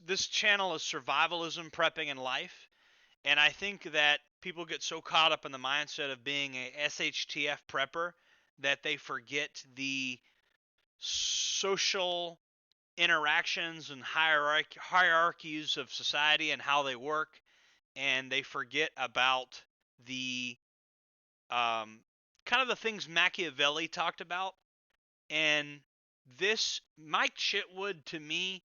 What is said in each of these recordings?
This channel is survivalism, prepping, and life. And I think that people get so caught up in the mindset of being a SHTF prepper that they forget the social interactions and hierarchies of society and how they work, and they forget about the kind of the things Machiavelli talked about. And this Mike Chitwood, to me,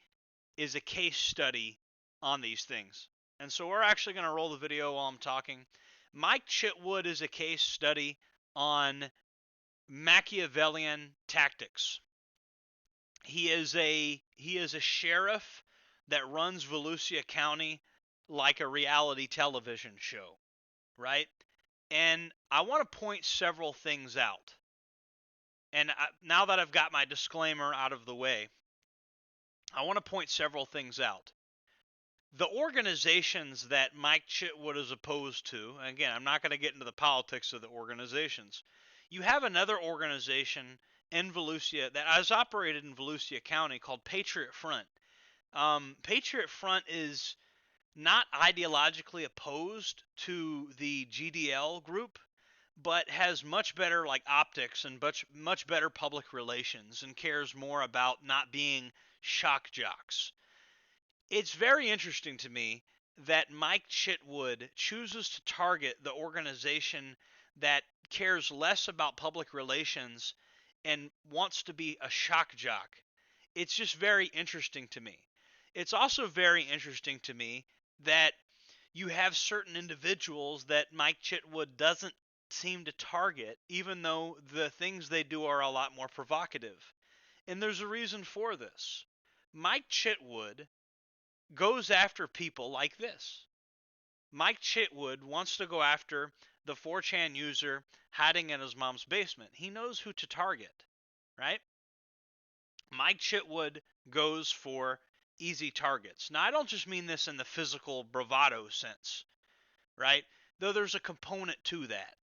is a case study on these things. And so we're actually going to roll the video while I'm talking. Mike Chitwood is a case study on Machiavellian tactics. He is a sheriff that runs Volusia County like a reality television show, right? And I want to point several things out. And now that I've got my disclaimer out of the way, I want to point several things out. The organizations that Mike Chitwood is opposed to, and again, I'm not going to get into the politics of the organizations. You have another organization in Volusia that has operated in Volusia County called Patriot Front. Patriot Front is not ideologically opposed to the GDL group, but has much better like optics and much better public relations, and cares more about not being shock jocks. It's very interesting to me that Mike Chitwood chooses to target the organization that cares less about public relations and wants to be a shock jock. It's just very interesting to me. It's also very interesting to me that you have certain individuals that Mike Chitwood doesn't seem to target, even though the things they do are a lot more provocative. And there's a reason for this. Mike Chitwood goes after people like this. Mike Chitwood wants to go after the 4chan user hiding in his mom's basement. He knows who to target, right? Mike Chitwood goes for easy targets. Now, I don't just mean this in the physical bravado sense, right? Though there's a component to that.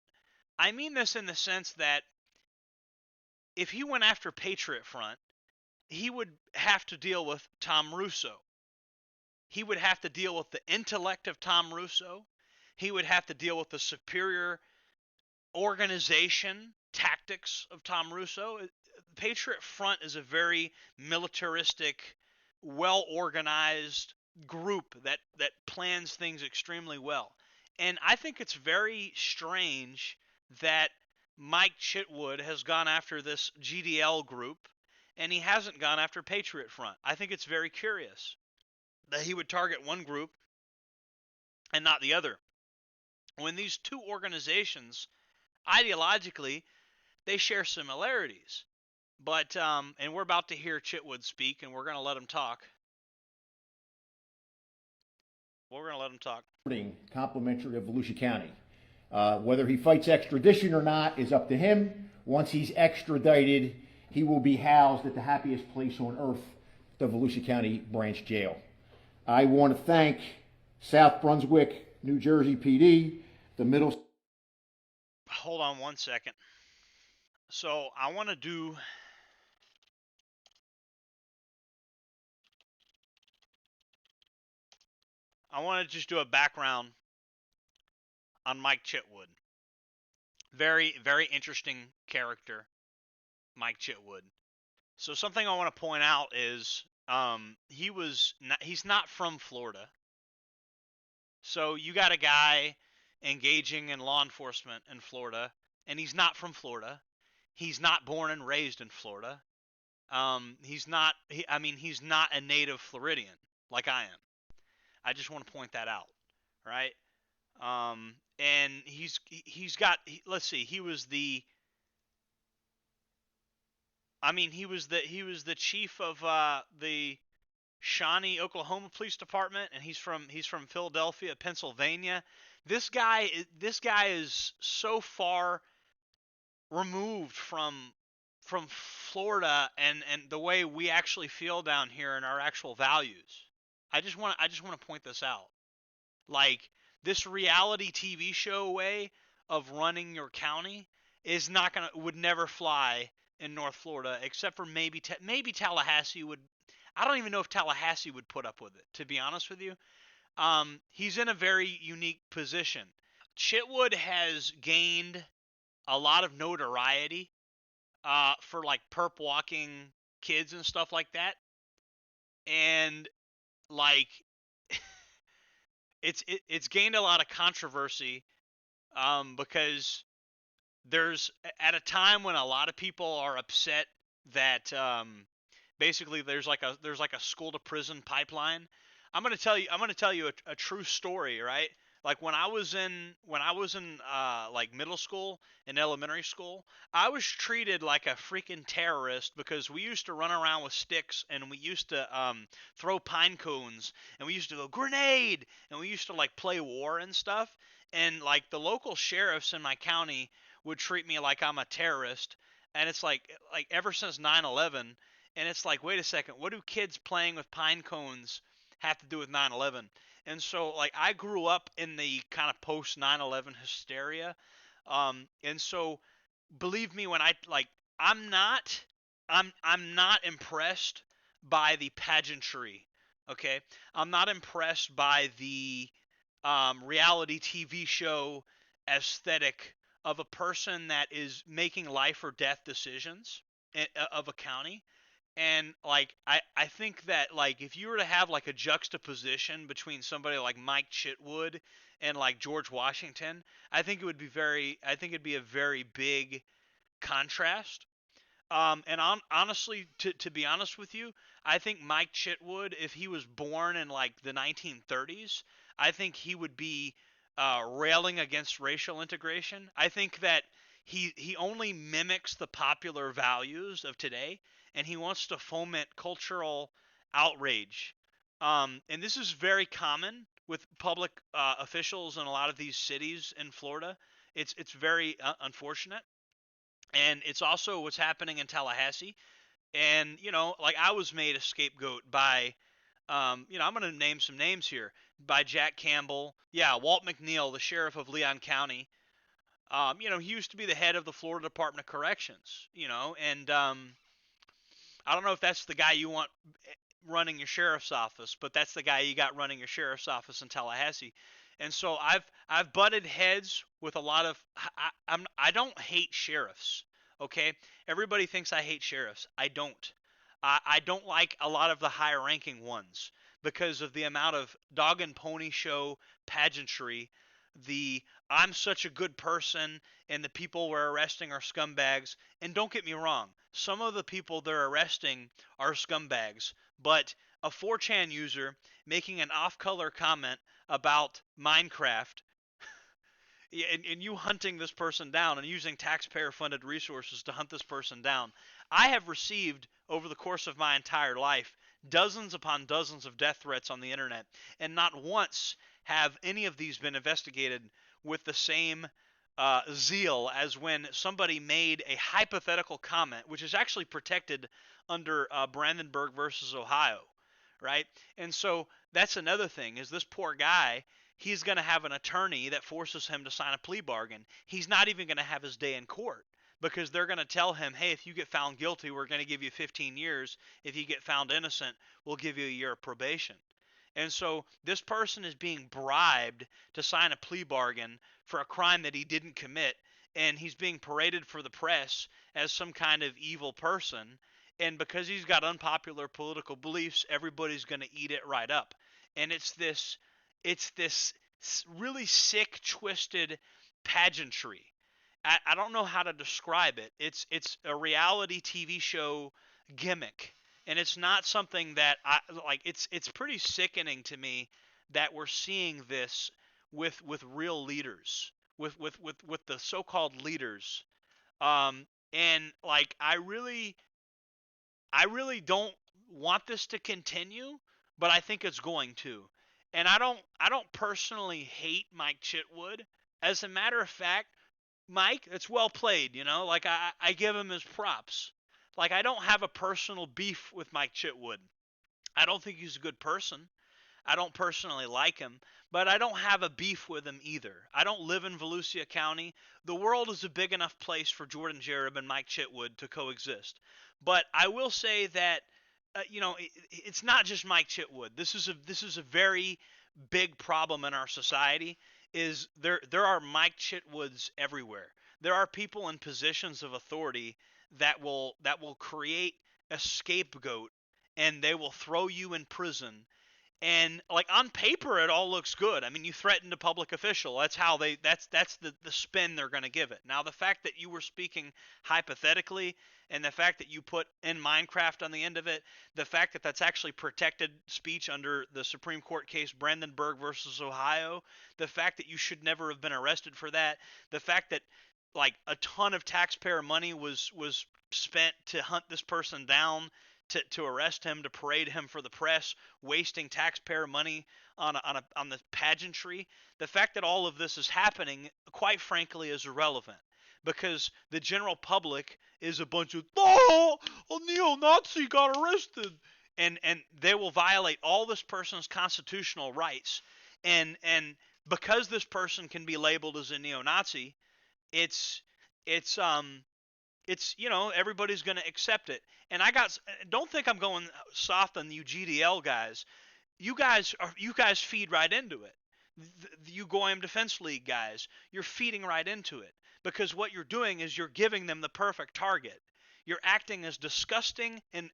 I mean this in the sense that if he went after Patriot Front, he would have to deal with Tom Russo. He would have to deal with the intellect of Tom Russo. He would have to deal with the superior organization tactics of Tom Russo. Patriot Front is a very militaristic, well-organized group that plans things extremely well. And I think it's very strange that Mike Chitwood has gone after this GDL group and he hasn't gone after Patriot Front. I think it's very curious that he would target one group and not the other, when these two organizations, ideologically, they share similarities. But, and we're about to hear Chitwood speak, and we're going to let him talk. We're going to let him talk. Complimentary of Volusia County. Whether he fights extradition or not is up to him. Once he's extradited, he will be housed at the happiest place on earth, the Volusia County Branch Jail. I want to thank South Brunswick, New Jersey PD, the Middle... Hold on one second. So I want to do... I want to just do a background on Mike Chitwood. Very, very interesting character, Mike Chitwood. So something I want to point out is he's not from Florida. So you got a guy engaging in law enforcement in Florida, and he's not from Florida. He's not born and raised in Florida. He's not a native Floridian like I am. I just want to point that out, right? And let's see, he was the chief of the Shawnee, Oklahoma Police Department, and he's from Philadelphia, Pennsylvania. This guy is so far removed from Florida and the way we actually feel down here and our actual values. I just want to point this out. Like, this reality TV show way of running your county would never fly in North Florida, except for maybe Tallahassee would. I don't even know if Tallahassee would put up with it, to be honest with you. He's in a very unique position. Chitwood has gained a lot of notoriety for like perp walking kids and stuff like that, and like it's gained a lot of controversy because there's at a time when a lot of people are upset that basically there's like a school to prison pipeline. I'm gonna tell you a true story, right? Like when I was in like middle school and elementary school, I was treated like a freaking terrorist because we used to run around with sticks and we used to throw pine cones and we used to go grenade and we used to like play war and stuff. And like the local sheriffs in my county would treat me like I'm a terrorist. And it's like ever since 9/11, and it's like, wait a second, what do kids playing with pine cones have to do with 9/11? And so like I grew up in the kind of post 9/11 hysteria. And so believe me when I like I'm not I'm not impressed by the pageantry. Okay? I'm not impressed by the reality TV show aesthetic of a person that is making life or death decisions of a county. And like I think that like if you were to have like a juxtaposition between somebody like Mike Chitwood and like George Washington, I think it'd be a very big contrast. Honestly, to be honest with you, I think Mike Chitwood, if he was born in like the 1930s, I think he would be railing against racial integration. I think that he only mimics the popular values of today, and he wants to foment cultural outrage. And this is very common with public officials in a lot of these cities in Florida. It's very unfortunate, and it's also what's happening in Tallahassee. And like I was made a scapegoat by, I'm going to name some names here, by Jack Campbell. Yeah, Walt McNeil, the sheriff of Leon County. He used to be the head of the Florida Department of Corrections. And I don't know if that's the guy you want running your sheriff's office, but that's the guy you got running your sheriff's office in Tallahassee. And so I've butted heads with a lot of I don't hate sheriffs. Okay, everybody thinks I hate sheriffs. I don't. I don't like a lot of the higher ranking ones because of the amount of dog and pony show pageantry. The I'm such a good person and the people we're arresting are scumbags. And don't get me wrong, some of the people they're arresting are scumbags, but a 4chan user making an off-color comment about Minecraft, and you hunting this person down and using taxpayer-funded resources to hunt this person down. I have received, over the course of my entire life, dozens upon dozens of death threats on the internet, and not once have any of these been investigated with the same zeal as when somebody made a hypothetical comment, which is actually protected under Brandonberg versus Ohio, right? And so that's another thing is this poor guy, he's going to have an attorney that forces him to sign a plea bargain. He's not even going to have his day in court because they're going to tell him, hey, if you get found guilty, we're going to give you 15 years. If you get found innocent, we'll give you a year of probation. And so this person is being bribed to sign a plea bargain for a crime that he didn't commit, and he's being paraded for the press as some kind of evil person. And because he's got unpopular political beliefs, everybody's going to eat it right up. And it's this really sick, twisted pageantry. I don't know how to describe it. It's a reality TV show gimmick, and it's not something that I like. It's pretty sickening to me that we're seeing this with real leaders, with the so-called leaders. And like I really don't want this to continue, but I think it's going to. And I don't personally hate Mike Chitwood. As a matter of fact, Mike, it's well played, Like I give him his props. Like I don't have a personal beef with Mike Chitwood. I don't think he's a good person. I don't personally like him, but I don't have a beef with him either. I don't live in Volusia County. The world is a big enough place for Jordan Jereb and Mike Chitwood to coexist. But I will say that it's not just Mike Chitwood. This is a very big problem in our society. Is there are Mike Chitwoods everywhere. There are people in positions of authority that will create a scapegoat, and they will throw you in prison. And like on paper, it all looks good. I mean, you threatened a public official. That's how they. That's the spin they're going to give it. Now, the fact that you were speaking hypothetically, and the fact that you put in Minecraft on the end of it, the fact that that's actually protected speech under the Supreme Court case Brandonberg versus Ohio, the fact that you should never have been arrested for that, the fact that like a ton of taxpayer money was spent to hunt this person down, to arrest him, to parade him for the press, wasting taxpayer money on the pageantry. The fact that all of this is happening, quite frankly, is irrelevant, because the general public is a bunch of a neo-Nazi got arrested, and they will violate all this person's constitutional rights, and because this person can be labeled as a neo-Nazi, it's it's everybody's going to accept it. And don't think I'm going soft on you GDL guys. You guys feed right into it. You Goyim Defense League guys, you're feeding right into it, because what you're doing is you're giving them the perfect target. You're acting as disgusting and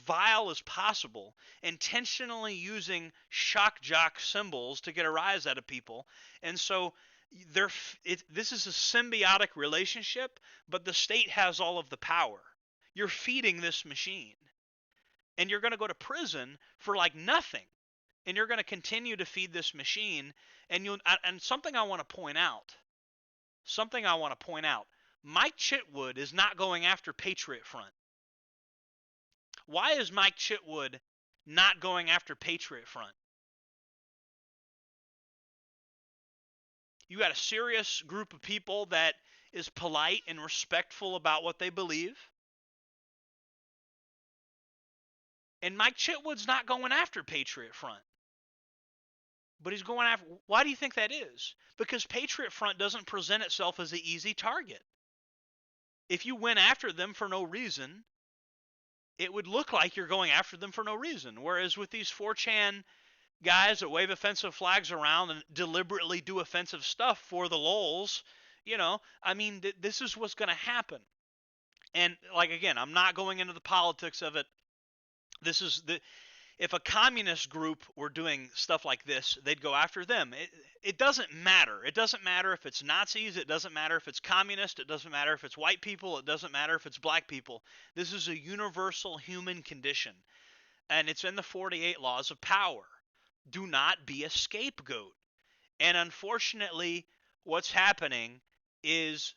vile as possible, intentionally using shock jock symbols to get a rise out of people. And so this is a symbiotic relationship, but the state has all of the power. You're feeding this machine, and you're going to go to prison for like nothing, and you're going to continue to feed this machine. And something I want to point out, Mike Chitwood is not going after Patriot Front. Why is Mike Chitwood not going after Patriot Front? You got a serious group of people that is polite and respectful about what they believe. And Mike Chitwood's not going after Patriot Front. But he's going after... Why do you think that is? Because Patriot Front doesn't present itself as an easy target. If you went after them for no reason, it would look like you're going after them for no reason. Whereas with these 4chan guys that wave offensive flags around and deliberately do offensive stuff for the lulz, this is what's going to happen. And like, again, I'm not going into the politics of it. If a communist group were doing stuff like this, they'd go after them. It doesn't matter. It doesn't matter if it's Nazis. It doesn't matter if it's communist. It doesn't matter if it's white people. It doesn't matter if it's black people. This is a universal human condition, and it's in the 48 laws of power. Do not be a scapegoat. And unfortunately, what's happening is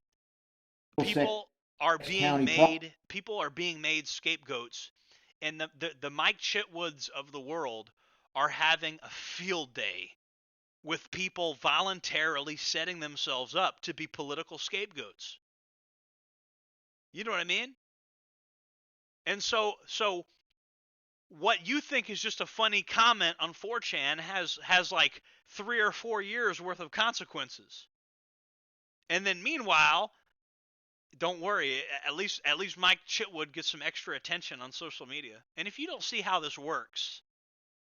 people are being made scapegoats, and the Mike Chitwoods of the world are having a field day with people voluntarily setting themselves up to be political scapegoats. You know what I mean? And so what you think is just a funny comment on 4chan has like 3 or 4 years worth of consequences. And then meanwhile, don't worry, at least Mike Chitwood gets some extra attention on social media. And if you don't see how this works,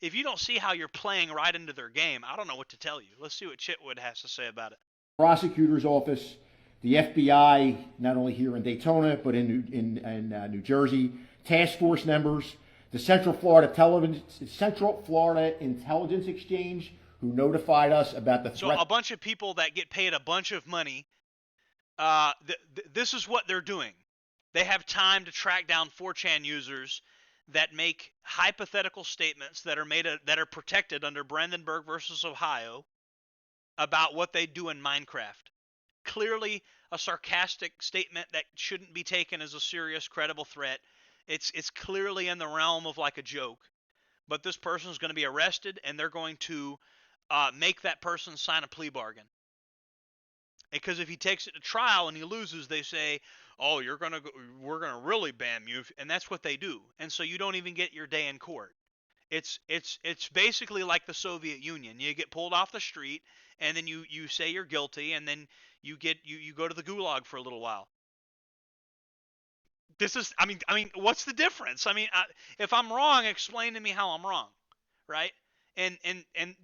if you don't see how you're playing right into their game, I don't know what to tell you. Let's see what Chitwood has to say about it. Prosecutor's office, the FBI, not only here in Daytona, but in New Jersey, task force members, the Central Florida Intelligence Exchange, who notified us about the threat. So a bunch of people that get paid a bunch of money, this is what they're doing. They have time to track down 4chan users that make hypothetical statements that are protected under Brandonberg versus Ohio about what they do in Minecraft. Clearly a sarcastic statement that shouldn't be taken as a serious, credible threat. It's clearly in the realm of like a joke. But this person is going to be arrested, and they're going to make that person sign a plea bargain. Because if he takes it to trial and he loses, they say, "Oh, we're gonna really ban you," and that's what they do. And so you don't even get your day in court. It's basically like the Soviet Union. You get pulled off the street, and then you say you're guilty, and then you go to the gulag for a little while. This is, what's the difference? If I'm wrong, explain to me how I'm wrong, right? And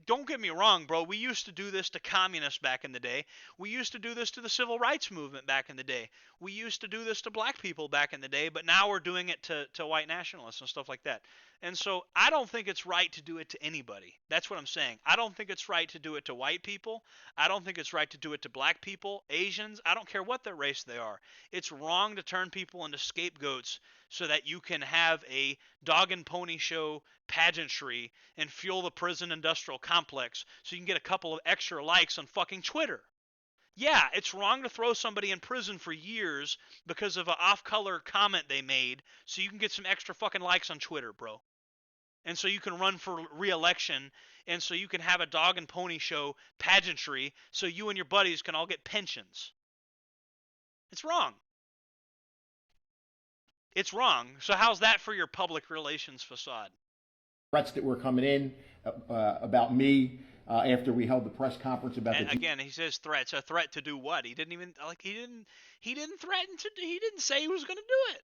don't get me wrong, bro. We used to do this to communists back in the day. We used to do this to the civil rights movement back in the day. We used to do this to black people back in the day, but now we're doing it to white nationalists and stuff like that. And so I don't think it's right to do it to anybody. That's what I'm saying. I don't think it's right to do it to white people. I don't think it's right to do it to black people, Asians. I don't care what their race they are. It's wrong to turn people into scapegoats so that you can have a dog and pony show pageantry and fuel the prison industrial complex so you can get a couple of extra likes on fucking Twitter. Yeah, it's wrong to throw somebody in prison for years because of an off-color comment they made so you can get some extra fucking likes on Twitter, bro. And so you can run for re-election, and so you can have a dog and pony show pageantry so you and your buddies can all get pensions. It's wrong. It's wrong. So how's that for your public relations facade? Threats that were coming in about me after we held the press conference about and the. Again, he says threats. A threat to do what? He didn't even he didn't threaten to. He didn't say he was going to do it.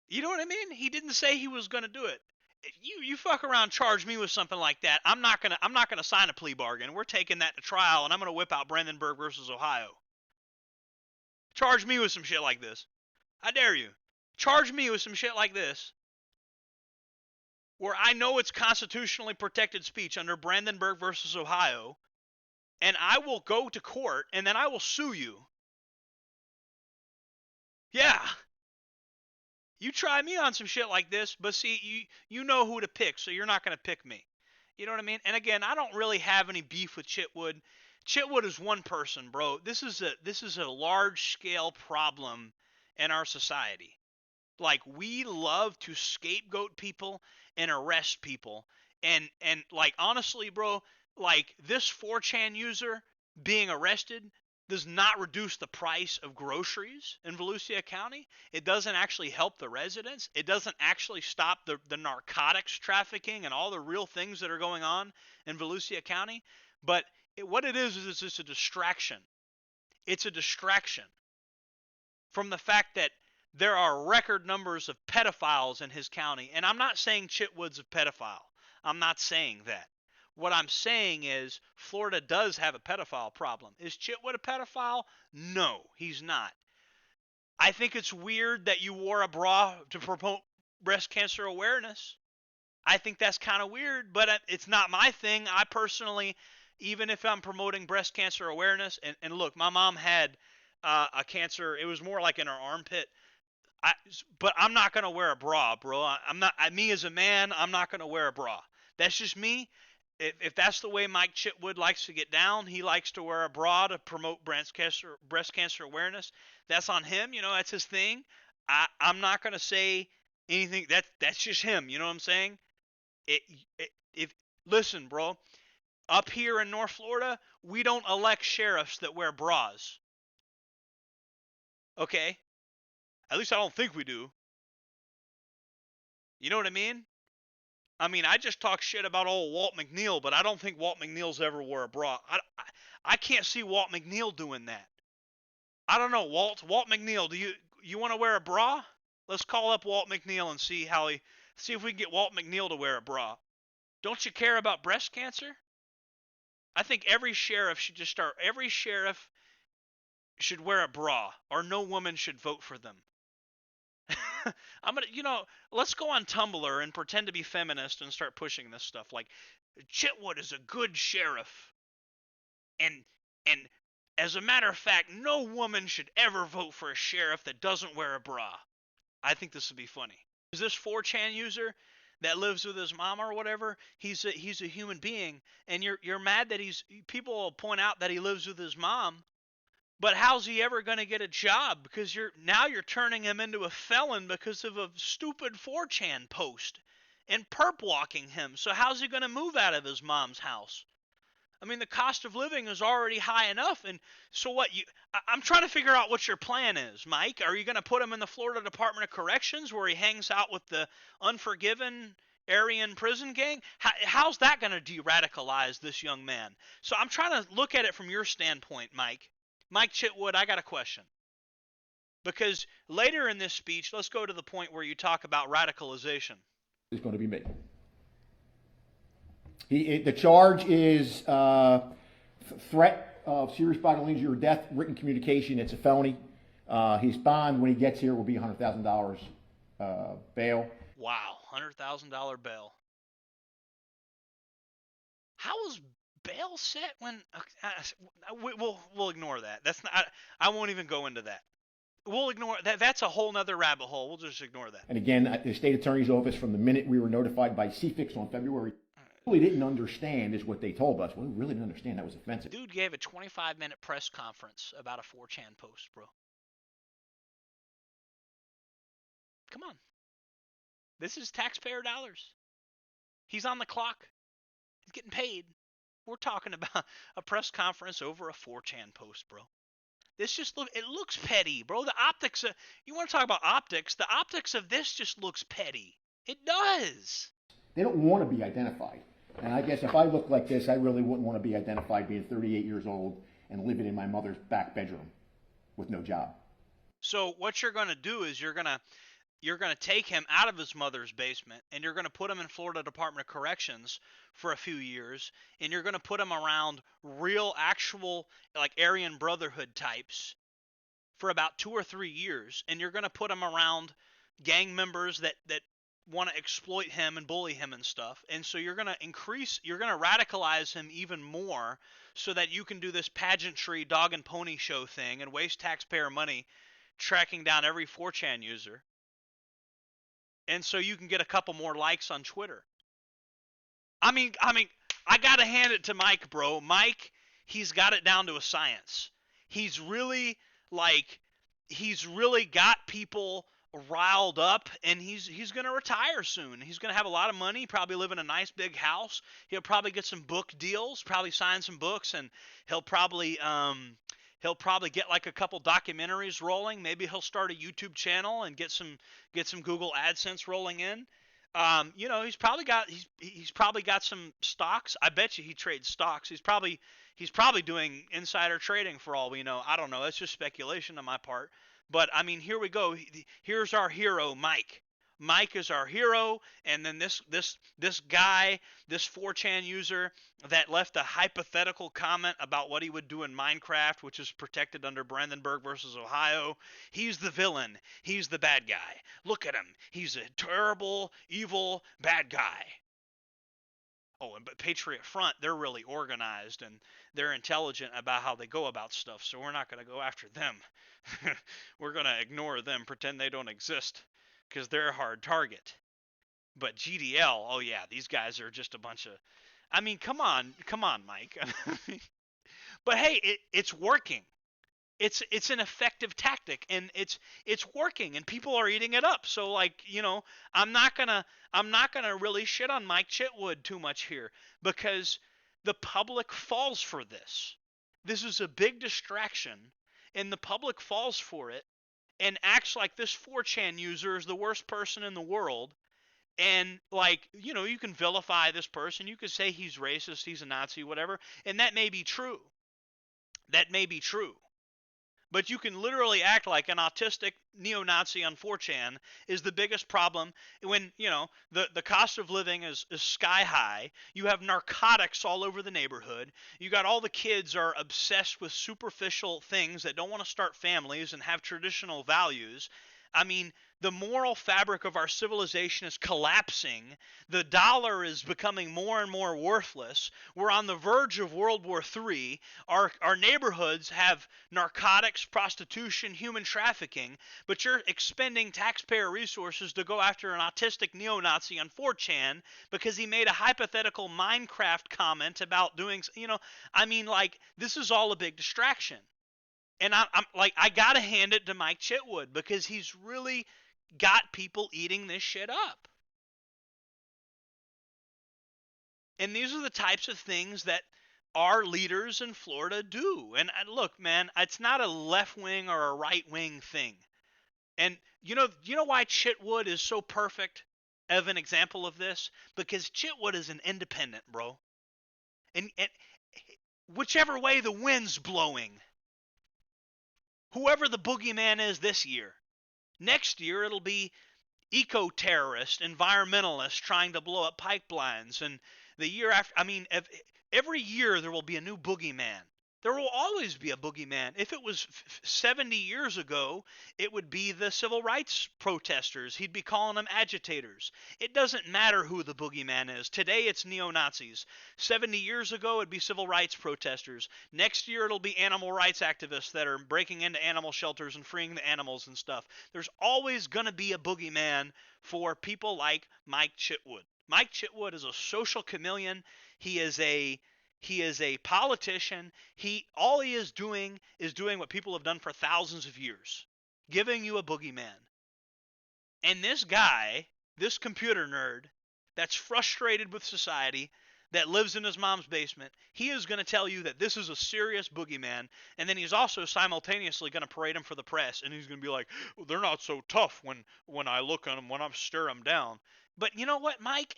You know what I mean? He didn't say he was going to do it. You fuck around, charge me with something like that. I'm not gonna sign a plea bargain. We're taking that to trial, and I'm gonna whip out Brandonberg versus Ohio. Charge me with some shit like this. I dare you. Charge me with some shit like this, where I know it's constitutionally protected speech under Brandonberg versus Ohio, and I will go to court, and then I will sue you. Yeah. You try me on some shit like this, but see, you know who to pick, so you're not going to pick me. You know what I mean? And again, I don't really have any beef with Chitwood. Chitwood is one person, bro. This is a large-scale problem in our society. Like, we love to scapegoat people and arrest people. And like, honestly, bro, like, this 4chan user being arrested does not reduce the price of groceries in Volusia County. It doesn't actually help the residents. It doesn't actually stop the narcotics trafficking and all the real things that are going on in Volusia County. But what it is it's just a distraction. It's a distraction from the fact that there are record numbers of pedophiles in his county. And I'm not saying Chitwood's a pedophile. I'm not saying that. What I'm saying is Florida does have a pedophile problem. Is Chitwood a pedophile? No, he's not. I think it's weird that you wore a bra to promote breast cancer awareness. I think that's kind of weird, but it's not my thing. I personally, even if I'm promoting breast cancer awareness, and look, my mom had a cancer. It was more like in her armpit. But I'm not going to wear a bra, bro. Me as a man, I'm not going to wear a bra. That's just me. If that's the way Mike Chitwood likes to get down, he likes to wear a bra to promote breast cancer awareness. That's on him, that's his thing. I'm not going to say anything. That's just him, you know what I'm saying? Listen, bro, up here in North Florida, we don't elect sheriffs that wear bras. Okay? At least I don't think we do. You know what I mean? I just talk shit about old Walt McNeil, but I don't think Walt McNeil's ever wore a bra. I can't see Walt McNeil doing that. I don't know, Walt McNeil, do you want to wear a bra? Let's call up Walt McNeil and see if we can get Walt McNeil to wear a bra. Don't you care about breast cancer? I think every sheriff should wear a bra, or no woman should vote for them. Let's go on Tumblr and pretend to be feminist and start pushing this stuff. Like, Chitwood is a good sheriff, and as a matter of fact, no woman should ever vote for a sheriff that doesn't wear a bra. I think this would be funny. Is this 4chan user that lives with his mom or whatever? He's a human being, and you're mad that people will point out that he lives with his mom. But how's he ever going to get a job? Because you're turning him into a felon because of a stupid 4chan post and perp walking him. So how's he going to move out of his mom's house? The cost of living is already high enough. And so what? I'm trying to figure out what your plan is, Mike. Are you going to put him in the Florida Department of Corrections where he hangs out with the unforgiven Aryan prison gang? How's that going to de-radicalize this young man? So I'm trying to look at it from your standpoint, Mike. Mike Chitwood, I got a question. Because later in this speech, let's go to the point where you talk about radicalization. Is going to be made. The charge is threat of serious bodily injury or death, written communication. It's a felony. His bond when he gets here will be $100,000 bail. Wow, $100,000 bail. How was bail set when? We'll ignore that. That's not. I won't even go into that. We'll ignore that. That's a whole nother rabbit hole. We'll just ignore that. And again, at the state attorney's office, from the minute we were notified by CFIX on February, really didn't understand is what they told us. We really didn't understand that was offensive. Dude gave a 25-minute press conference about a 4chan post, bro. Come on. This is taxpayer dollars. He's on the clock. He's getting paid. We're talking about a press conference over a 4chan post, bro. This just it looks petty, bro. The optics you want to talk about optics? The optics of this just looks petty. It does. They don't want to be identified. And I guess if I look like this, I really wouldn't want to be identified being 38 years old and living in my mother's back bedroom with no job. So what you're going to do is you're going to take him out of his mother's basement, and you're going to put him in Florida Department of Corrections for a few years, and you're going to put him around real, actual, like Aryan Brotherhood types for about 2 or 3 years, and you're going to put him around gang members that want to exploit him and bully him and stuff. And so you're going to radicalize him even more so that you can do this pageantry dog and pony show thing and waste taxpayer money tracking down every 4chan user. And so you can get a couple more likes on Twitter. I mean, I gotta hand it to Mike, bro. Mike, he's got it down to a science. He's really got people riled up, and he's gonna retire soon. He's gonna have a lot of money, probably live in a nice big house. He'll probably get some book deals, probably sign some books, and he'll probably get like a couple documentaries rolling. Maybe he'll start a YouTube channel and get some Google AdSense rolling in. He's probably got some stocks. I bet you he trades stocks. He's probably doing insider trading for all we know. I don't know. That's just speculation on my part. But I mean, here we go. Here's our hero, Mike. Mike is our hero, and then this guy, this 4chan user that left a hypothetical comment about what he would do in Minecraft, which is protected under Brandonberg versus Ohio. He's the villain. He's the bad guy. Look at him. He's a terrible, evil, bad guy. Oh, but Patriot Front, they're really organized, and they're intelligent about how they go about stuff, so we're not going to go after them. We're going to ignore them, pretend they don't exist, because they're a hard target. But GDL, oh yeah, these guys are just a bunch of... I mean, come on, Mike. But hey, it's working. It's an effective tactic, and it's working, and people are eating it up. So I'm not gonna really shit on Mike Chitwood too much here, because the public falls for this. This is a big distraction, and the public falls for it and acts like this 4chan user is the worst person in the world. And you can vilify this person. You could say he's racist, he's a Nazi, whatever, and that may be true. That may be true. But you can literally act like an autistic neo-Nazi on 4chan is the biggest problem when, the cost of living is sky high. You have narcotics all over the neighborhood. You got all the kids are obsessed with superficial things that don't want to start families and have traditional values. I mean, the moral fabric of our civilization is collapsing. The dollar is becoming more and more worthless. We're on the verge of World War III. Our neighborhoods have narcotics, prostitution, human trafficking, but you're expending taxpayer resources to go after an autistic neo-Nazi on 4chan because he made a hypothetical Minecraft comment about doing, this is all a big distraction. And I gotta hand it to Mike Chitwood because he's really got people eating this shit up. And these are the types of things that our leaders in Florida do. And look, man, it's not a left wing or a right wing thing. And you know why Chitwood is so perfect of an example of this? Because Chitwood is an independent, bro. And whichever way the wind's blowing, whoever the boogeyman is this year. Next year, it'll be eco-terrorists, environmentalists trying to blow up pipelines. And the year after, I mean, every year there will be a new boogeyman. There will always be a boogeyman. If it was 70 years ago, it would be the civil rights protesters. He'd be calling them agitators. It doesn't matter who the boogeyman is. Today it's neo-Nazis. 70 years ago, it'd be civil rights protesters. Next year, it'll be animal rights activists that are breaking into animal shelters and freeing the animals and stuff. There's always going to be a boogeyman for people like Mike Chitwood. Mike Chitwood is a social chameleon. He is a politician. All he is doing what people have done for thousands of years, giving you a boogeyman. And this guy, this computer nerd that's frustrated with society, that lives in his mom's basement, he is going to tell you that this is a serious boogeyman, and then he's also simultaneously going to parade him for the press, and he's going to be like, well, they're not so tough when I look on them, when I stare them down. But you know what, Mike?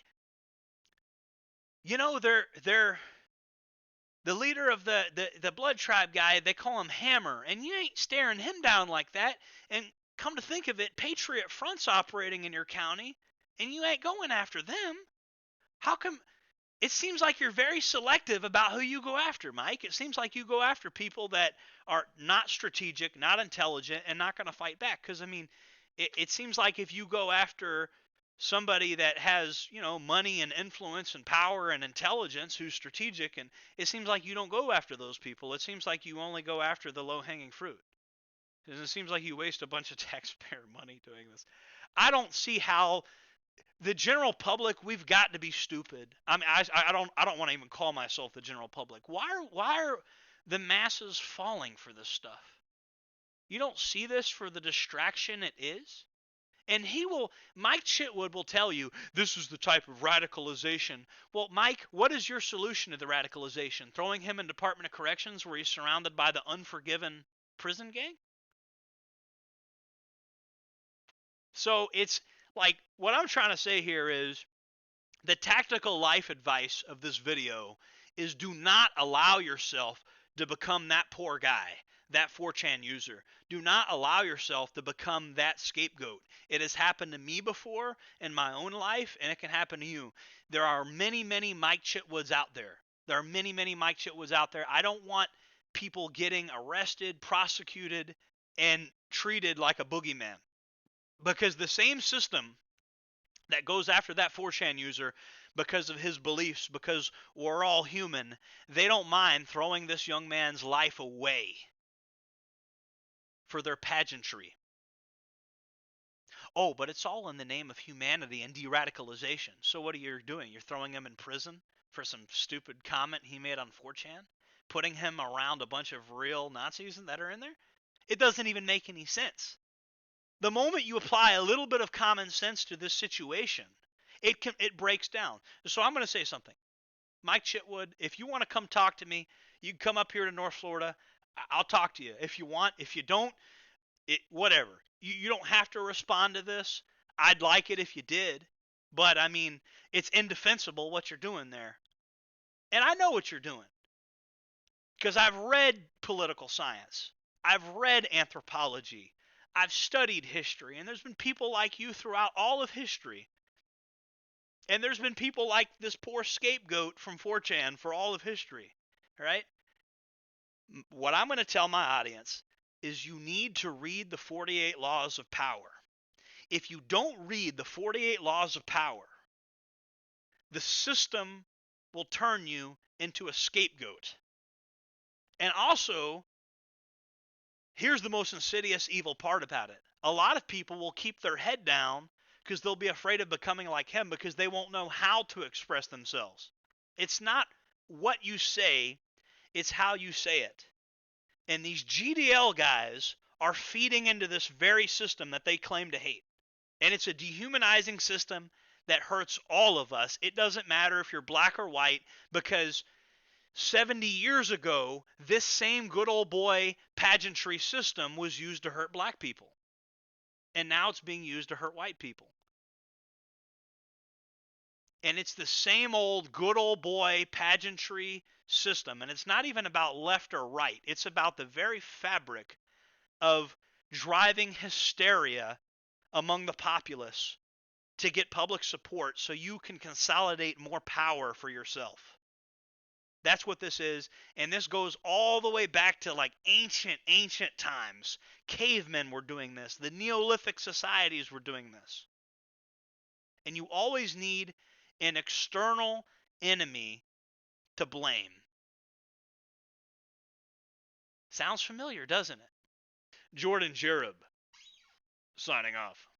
You know, they're the leader of the blood tribe guy, they call him Hammer, and you ain't staring him down like that. And come to think of it, Patriot Front's operating in your county, and you ain't going after them. How come? It seems like you're very selective about who you go after, Mike. It seems like you go after people that are not strategic, not intelligent, and not going to fight back. Because, I mean, it seems like if you go after somebody that has, money and influence and power and intelligence who's strategic, and it seems like you don't go after those people. It seems like you only go after the low-hanging fruit. Because it seems like you waste a bunch of taxpayer money doing this. I don't see how the general public, we've got to be stupid. I mean, I don't want to even call myself the general public. Why are the masses falling for this stuff? You don't see this for the distraction it is? And Mike Chitwood will tell you, this is the type of radicalization. Well, Mike, what is your solution to the radicalization? Throwing him in Department of Corrections where he's surrounded by the unforgiven prison gang? So it's like, what I'm trying to say here is the tactical life advice of this video is do not allow yourself to become that poor guy, that 4chan user. Do not allow yourself to become that scapegoat. It has happened to me before in my own life, and it can happen to you. There are many, many Mike Chitwoods out there. There are many, many Mike Chitwoods out there. I don't want people getting arrested, prosecuted, and treated like a boogeyman. Because the same system that goes after that 4chan user because of his beliefs, because we're all human, they don't mind throwing this young man's life away for their pageantry. Oh, but it's all in the name of humanity and de-radicalization. So what are you doing? You're throwing him in prison for some stupid comment he made on 4chan? Putting him around a bunch of real Nazis that are in there? It doesn't even make any sense. The moment you apply a little bit of common sense to this situation, it breaks down. So I'm going to say something. Mike Chitwood, if you want to come talk to me, you can come up here to North Florida. I'll talk to you if you want. If you don't, whatever. You don't have to respond to this. I'd like it if you did. But, I mean, it's indefensible what you're doing there. And I know what you're doing. Because I've read political science. I've read anthropology. I've studied history, and there's been people like you throughout all of history. And there's been people like this poor scapegoat from 4chan for all of history, right? What I'm going to tell my audience is you need to read the 48 Laws of Power. If you don't read the 48 Laws of Power, the system will turn you into a scapegoat. And also, here's the most insidious, evil part about it. A lot of people will keep their head down because they'll be afraid of becoming like him because they won't know how to express themselves. It's not what you say, it's how you say it. And these GDL guys are feeding into this very system that they claim to hate. And it's a dehumanizing system that hurts all of us. It doesn't matter if you're black or white, because 70 years ago, this same good old boy pageantry system was used to hurt black people. And now it's being used to hurt white people. And it's the same old good old boy pageantry system. And it's not even about left or right. It's about the very fabric of driving hysteria among the populace to get public support so you can consolidate more power for yourself. That's what this is, and this goes all the way back to like ancient times. Cavemen were doing this. The Neolithic societies were doing this. And you always need an external enemy to blame. Sounds familiar, doesn't it? Jordan Jareb, signing off.